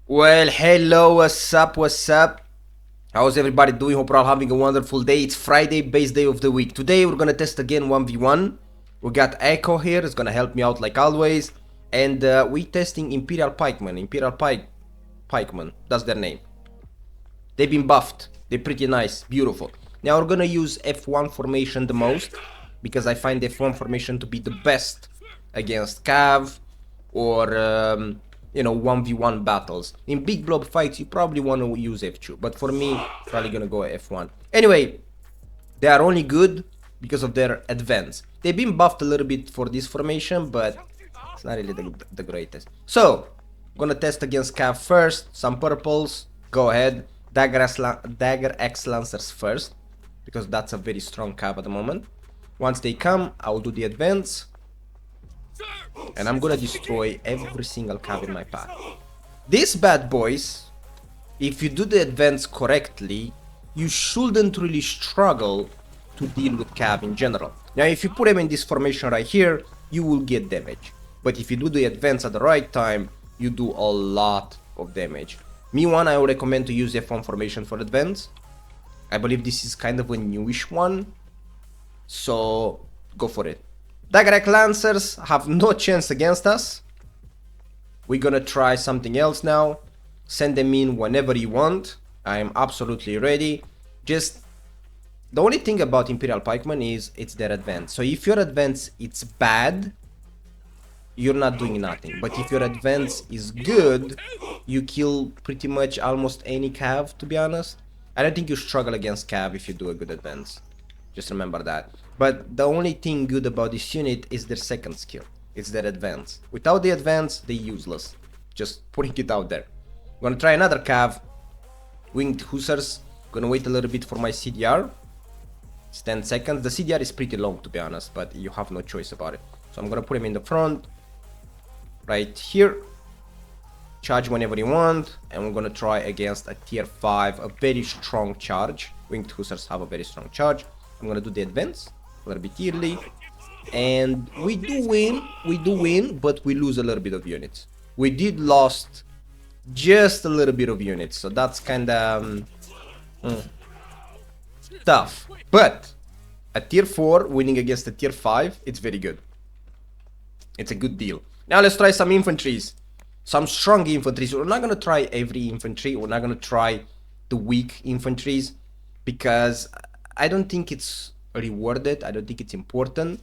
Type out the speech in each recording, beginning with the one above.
Well, hello, what's up, what's up? How's everybody doing? Hope you're all having a wonderful day. It's Friday, base day of the week. Today we're gonna test again 1v1. We got Echo here, it's gonna help me out like always. And we testing Imperial Pikemen. Pikeman, that's their name. They've been buffed. They're pretty nice, beautiful. Now we're gonna use F1 formation the most, because I find F1 formation to be the best against Cav or 1v1 battles. In big blob fights you probably want to use F2, but for me probably gonna go F1. Anyway, they are only good because of their advance. They've been buffed a little bit for this formation, but it's not really the greatest. So gonna test against Cav first. Some purples, go ahead. Dagger X Lancers first, because that's a very strong Cav at the moment. Once they come, I will do the advance, and I'm gonna destroy every single Cav in my path. These bad boys, if you do the advance correctly, you shouldn't really struggle to deal with Cav in general. Now if you put them in this formation right here, you will get damage. But if you do the advance at the right time, you do a lot of damage. Me one, I would recommend to use F1 formation for advance. I believe this is kind of a newish one, so go for it. Dagger Lancers have no chance against us. We're gonna try something else now. Send them in whenever you want. I am absolutely ready. Just the only thing about Imperial Pikemen is it's their advance. So if your advance it's bad, you're not doing nothing. But if your advance is good, you kill pretty much almost any Cav, to be honest. I don't think you struggle against Cav if you do a good advance. Just remember that. But the only thing good about this unit is their second skill. It's their advance. Without the advance, they're useless. Just putting it out there. I'm gonna try another Cav. Winged Hussars. Gonna wait a little bit for my CDR. It's 10 seconds. The CDR is pretty long, to be honest, but you have no choice about it. So I'm gonna put him in the front. Right here. Charge whenever you want. And we're gonna try against a tier 5, a very strong charge. Winged Hussars have a very strong charge. I'm gonna do the advance a little bit early, and we do win, but we lose a little bit of units. We did lost just a little bit of units, so that's kind of tough. But a tier 4 winning against a tier 5, it's very good. It's a good deal. Now let's try some infantries, some strong infantries. We're not gonna try every infantry. We're not gonna try the weak infantries, because I don't think it's rewarded. I don't think it's important,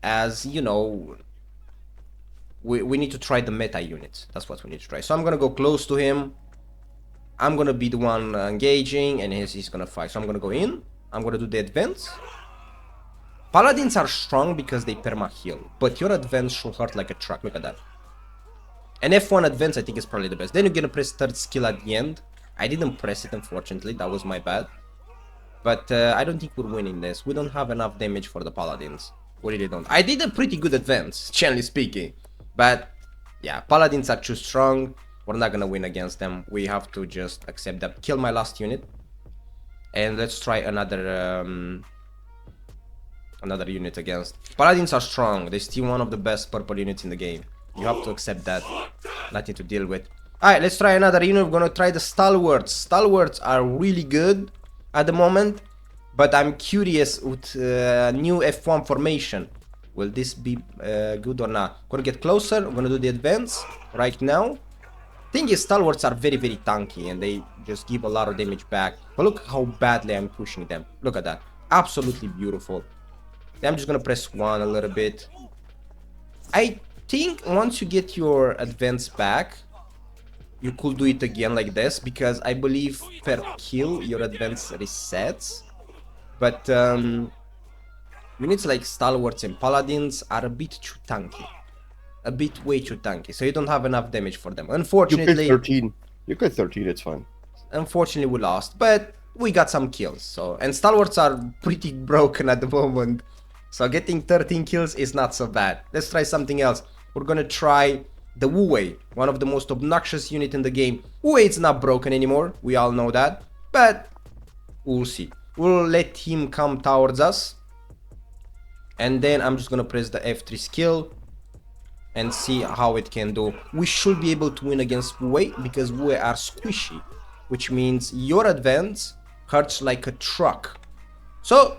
as you know, we need to try the meta units. That's what we need to try. So I'm gonna go close to him. I'm gonna be the one engaging, and he's gonna fight. So I'm gonna go in. I'm gonna do the advance. Paladins are strong because they perma heal, but your advance should hurt like a truck. Look at that. And F1 advance I think is probably the best. Then you're gonna press third skill at the end. I didn't press it, unfortunately. That was my bad. But I don't think we're winning this. We don't have enough damage for the Paladins. We really don't. I did a pretty good advance, generally speaking. But yeah, Paladins are too strong. We're not gonna win against them. We have to just accept that. Kill my last unit. And let's try another unit against. Paladins are strong. They're still one of the best purple units in the game. You have to accept that. Nothing to deal with. Alright, let's try another unit. We're gonna try the stalwarts. Stalwarts are really good at the moment, but I'm curious with new F1 formation. Will this be good or not? Gonna get closer. I'm gonna do the advance right now. Thing is, stalwarts are very tanky, and they just give a lot of damage back. But look how badly I'm pushing them. Look at that. Absolutely beautiful. Then I'm just gonna press 1 a little bit. I think once you get your advance back, you could do it again like this, because I believe per kill your advance resets. But units like stalwarts and paladins are a bit too tanky, a bit way too tanky, so you don't have enough damage for them, unfortunately. You get 13, it's fine. Unfortunately we lost, but we got some kills. So, and stalwarts are pretty broken at the moment, so getting 13 kills is not so bad. Let's try something else. We're gonna try the Wu Wei, one of the most obnoxious unit in the game. Wu Wei is not broken anymore, we all know that, but we'll see. We'll let him come towards us, and then I'm just gonna press the F3 skill. and see how it can do. We should be able to win against Wu because Wu are squishy, which means your advance hurts like a truck. So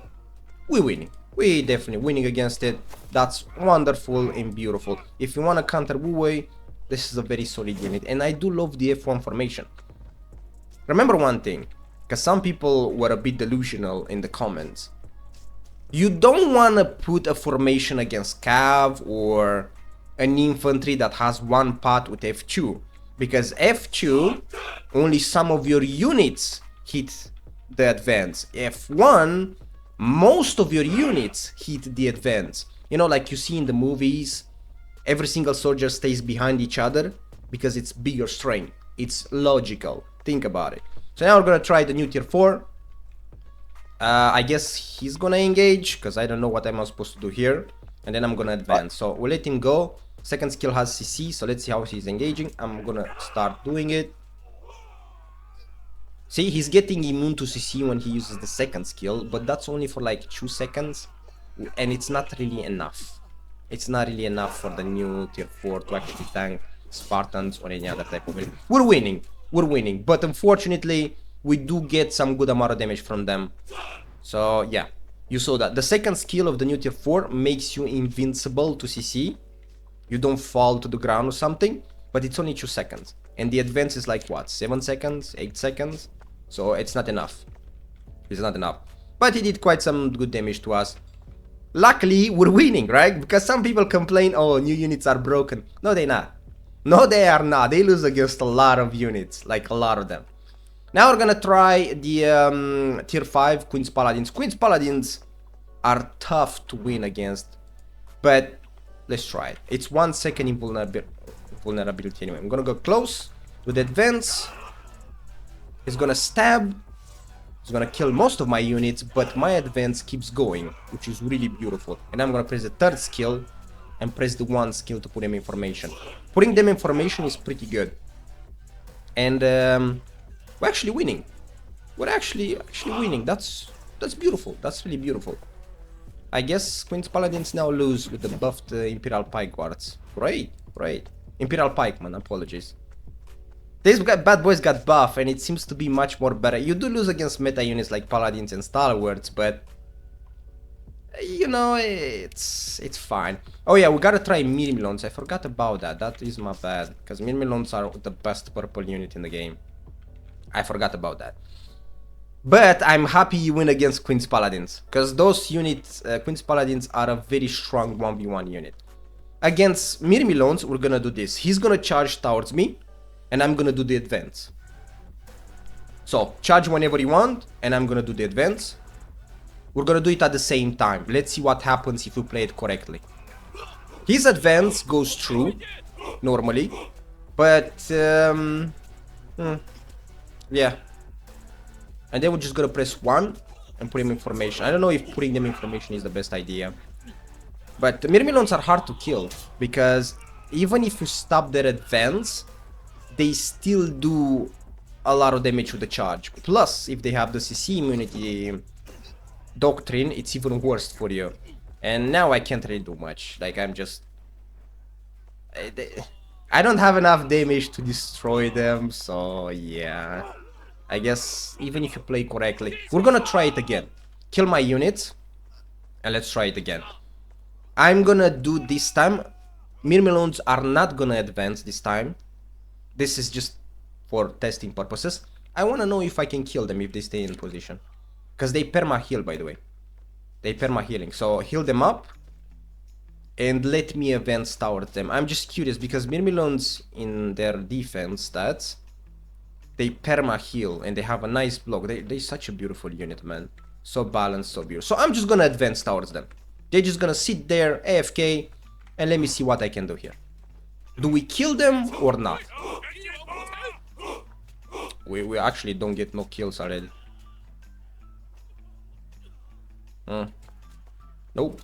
we're winning. We definitely winning against it. That's wonderful and beautiful. If you want to counter Wu, this is a very solid unit, and I do love the F1 formation. Remember one thing, because some people were a bit delusional in the comments. You don't want to put a formation against Cav or an infantry that has one path with F2, because F2 only some of your units hit the advance. F1 most of your units hit the advance. You know, like you see in the movies, every single soldier stays behind each other because it's bigger strength. It's logical. Think about it. So now we're gonna try the new tier 4. I guess he's gonna engage because I don't know what I'm supposed to do here, and then I'm gonna advance. So we'll let him go. Second skill has CC, so let's see how he's engaging. I'm gonna start doing it. See, he's getting immune to CC when he uses the second skill, but that's only for like 2 seconds, and it's not really enough. It's not really enough for the new tier 4 to actually tank Spartans or any other type of it. We're winning, but unfortunately we do get some good amount of damage from them. So yeah, you saw that. The second skill of the new tier 4 makes you invincible to CC. You don't fall to the ground or something, but it's only 2 seconds. And the advance is like what, 7 seconds, 8 seconds? So it's not enough. It's not enough. But he did quite some good damage to us. Luckily, we're winning, right? Because some people complain, oh, new units are broken. No, they're not. No, they are not. They lose against a lot of units, like a lot of them. Now we're gonna try the tier 5 Queen's Paladins. Queen's Paladins are tough to win against, but let's try it. It's 1 second invulnerability anyway. I'm gonna go close with advance. He's gonna stab. He's gonna kill most of my units, but my advance keeps going, which is really beautiful. And I'm gonna press the third skill and press the 1 skill to put them in formation. Putting them in formation is pretty good. And we're actually winning. We're actually winning. That's beautiful. That's really beautiful. I guess Queen's Paladins now lose with the buffed Imperial Pike Guards. Great. Imperial Pikeman, apologies. These bad boys got buff, and it seems to be much more better. You do lose against meta units like Paladins and Stalwarts, but you know, it's fine. Oh yeah, we gotta try Miraloons. I forgot about that. That is my bad, because Miraloons are the best purple unit in the game. I forgot about that. But I'm happy you win against Queen's Paladins, because those units, Queen's Paladins, are a very strong 1v1 unit. Against Miraloons, we're gonna do this. He's gonna charge towards me, and I'm gonna do the advance. So, charge whenever you want, and I'm gonna do the advance. We're gonna do it at the same time. Let's see what happens if we play it correctly. His advance goes through, normally, but, yeah. And then we're just gonna press 1 and put him in formation. I don't know if putting them in formation is the best idea. But Miraloons are hard to kill, because even if you stop their advance, they still do a lot of damage with the charge. Plus, if they have the CC immunity doctrine, it's even worse for you. And now I can't really do much. Like, I'm just... I don't have enough damage to destroy them, so yeah. I guess even if you play correctly, we're gonna try it again. Kill my units, and let's try it again. I'm gonna do this time. Miraloons are not gonna advance this time. This is just for testing purposes. I wanna know if I can kill them if they stay in position. Because they perma heal, by the way. They perma healing. So heal them up and let me advance towards them. I'm just curious because Miraloons in their defense stats, they perma heal and they have a nice block. They're such a beautiful unit, man. So balanced, so beautiful. So I'm just gonna advance towards them. They're just gonna sit there, AFK, and let me see what I can do here. Do we kill them or not? We actually don't get no kills already. Nope.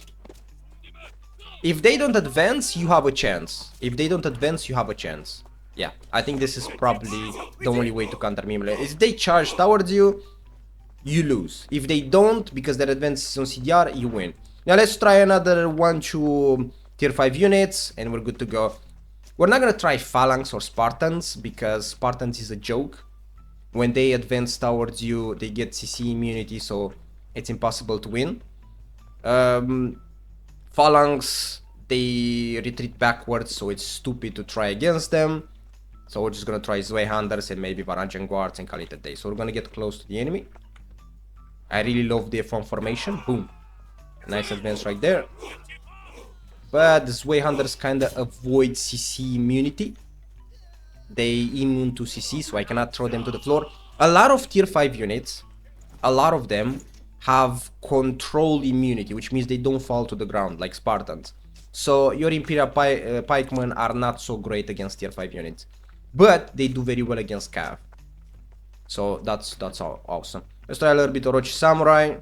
If they don't advance, you have a chance. If they don't advance, you have a chance. Yeah, I think this is probably the only way to counter Miraloon. If they charge towards you, you lose. If they don't, because their advance is on CDR, you win. Now let's try another 1-2 tier 5 units, and we're good to go. We're not gonna try Phalanx or Spartans, because Spartans is a joke. When they advance towards you, they get CC immunity, so it's impossible to win. Phalanx, they retreat backwards, so it's stupid to try against them. So we're just gonna try Zweihanders and maybe Varangian Guards and call it a day. So we're gonna get close to the enemy. I really love the F1 formation. Boom. Nice advance right there. But the Zweihanders kinda avoid CC immunity. They immune to CC, so I cannot throw them to the floor. A lot of tier 5 units, a lot of them have control immunity, which means they don't fall to the ground like Spartans. So your Imperial Pikemen are not so great against tier 5 units, but they do very well against Cav. So that's awesome. Let's try a little bit of Orochi Samurai.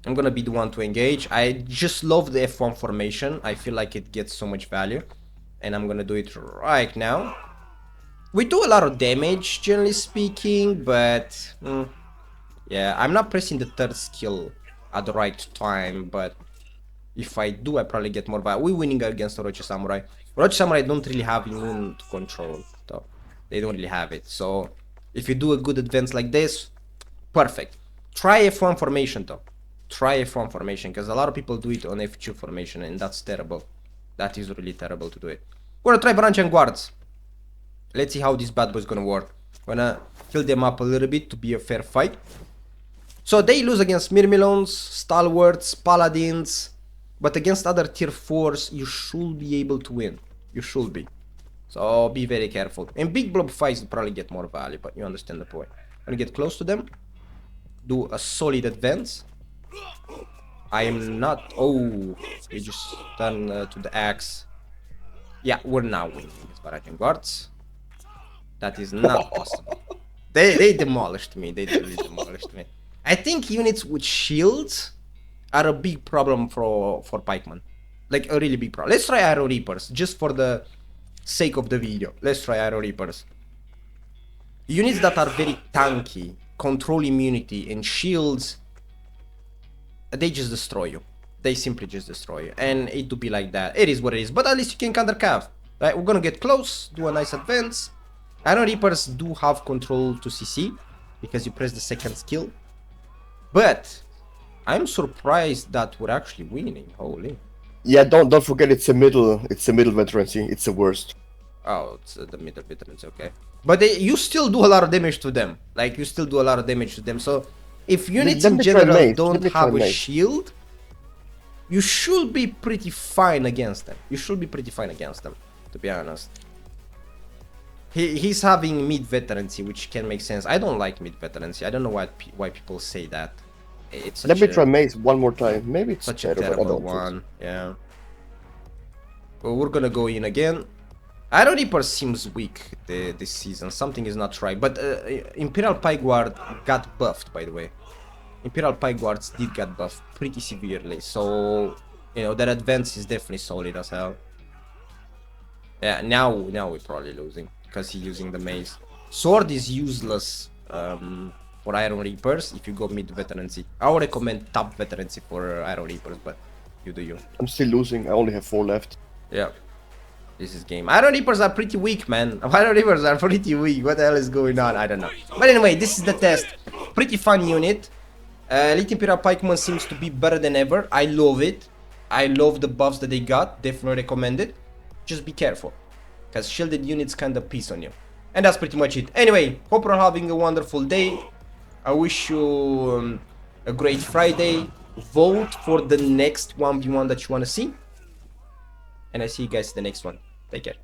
I'm gonna be the one to engage. I just love the F1 formation. I feel like it gets so much value, and I'm gonna do it right now. We do a lot of damage, generally speaking, but yeah, I'm not pressing the third skill at the right time, but if I do, I probably get more value. We're winning against Orochi Samurai. Orochi Samurai don't really have immune to control, though. They don't really have it, so if you do a good advance like this, perfect. Try F1 formation, though. Try F1 formation, because a lot of people do it on F2 formation, and that's terrible. That is really terrible to do it. We're gonna try Varangian Guards. Let's see how this bad boy is gonna work. Gonna fill them up a little bit to be a fair fight. So they lose against Miraloons, stalwarts, paladins, but against other tier 4s, you should be able to win. You should be. So be very careful. And big blob fights will probably get more value, but you understand the point. Gonna get close to them. Do a solid advance. I am not... Oh, we just done to the axe. Yeah, we're now winning against Varangian Guards. That is not possible. They demolished me. They really demolished me. I think units with shields are a big problem for Pikeman. Like a really big problem. Let's try Arrow Reapers, just for the sake of the video. Let's try Arrow Reapers. Units that are very tanky, control immunity, and shields, they just destroy you. They simply just destroy you. And it do be like that. It is what it is. But at least you can counter cav. Right? We're gonna get close, do a nice advance. Arrow Reapers do have control to CC, because you press the second skill. But I'm surprised that we're actually winning. Holy. Yeah, don't forget it's a middle veterancy. It's the worst. Oh, it's the middle veterans, okay. But you still do a lot of damage to them. Like, you still do a lot of damage to them. So, if units in general don't have a shield, you should be pretty fine against them. You should be pretty fine against them, to be honest. He's having mid veterancy, which can make sense. I don't like mid veterancy. I don't know why people say that. It's Let me try mace one more time. Maybe it's such a terrible one. Yeah. Well, we're gonna go in again. Arrow Reaper seems weak this season. Something is not right. But Imperial Pike Guard got buffed, by the way. Imperial Pike Guards did get buffed pretty severely. So, you know, that advance is definitely solid as hell. Yeah, now we're probably losing, because he's using the mace. Sword is useless for Iron Reapers if you go mid veterancy. I would recommend top veterancy for Iron Reapers, but you do you. I'm still losing. I only have 4 left. Yeah. This is game. Iron Reapers are pretty weak, man. Iron Reapers are pretty weak. What the hell is going on? I don't know. But anyway, this is the test. Pretty fun unit. Elite Imperial Pikeman seems to be better than ever. I love it. I love the buffs that they got. Definitely recommend it. Just be careful, because shielded units kind of piss on you. And that's pretty much it. Anyway, hope you're having a wonderful day. I wish you a great Friday. Vote for the next 1v1 that you want to see. And I see you guys in the next one. Take care.